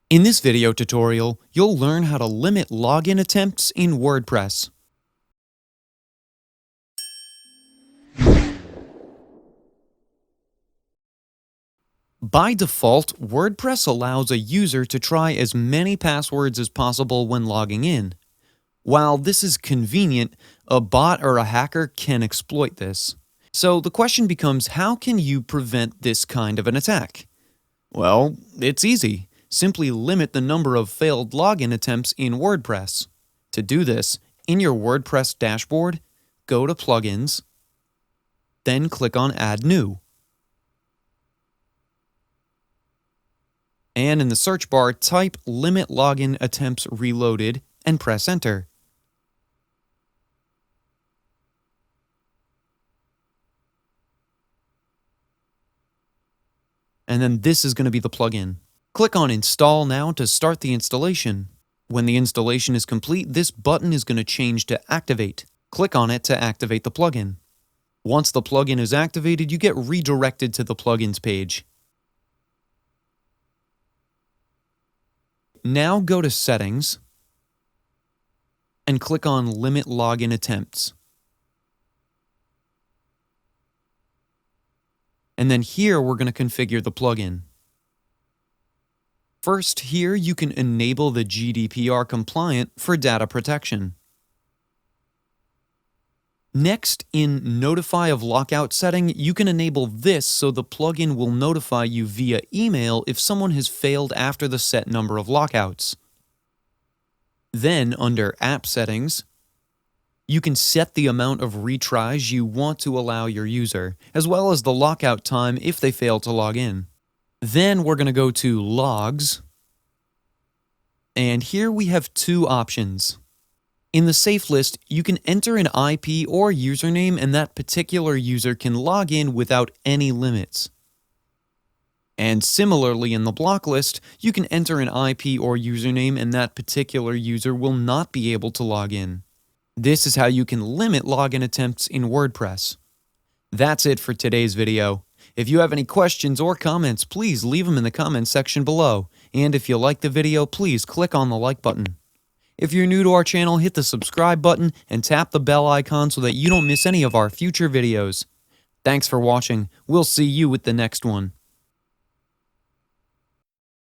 In this video tutorial, you'll learn how to limit login attempts in WordPress. By default, WordPress allows a user to try as many passwords as possible when logging in. While this is convenient, a bot or a hacker can exploit this. So the question becomes, how can you prevent this kind of an attack? Well, it's easy. Simply limit the number of failed login attempts in WordPress. To do this, in your WordPress dashboard, go to Plugins, then click on Add New. And in the search bar, type Limit Login Attempts Reloaded and press Enter. And then this is going to be the plugin. Click on Install Now to start the installation. When the installation is complete, this button is going to change to Activate. Click on it to activate the plugin. Once the plugin is activated, you get redirected to the plugins page. Now go to Settings and click on Limit Login Attempts. And then here we're going to configure the plugin. First, here you can enable the GDPR compliant for data protection. Next, in Notify of Lockout setting, you can enable this so the plugin will notify you via email if someone has failed after the set number of lockouts. Then, under App Settings, you can set the amount of retries you want to allow your user, as well as the lockout time if they fail to log in. Then we're going to go to Logs, and here we have two options. In the safe list, you can enter an IP or username and that particular user can log in without any limits. And similarly in the block list, you can enter an IP or username and that particular user will not be able to log in. This is how you can limit login attempts in WordPress. That's it for today's video. If you have any questions or comments, please leave them in the comments section below. And if you like the video, please click on the like button. If you're new to our channel, hit the subscribe button and tap the bell icon so that you don't miss any of our future videos. Thanks for watching. We'll see you with the next one.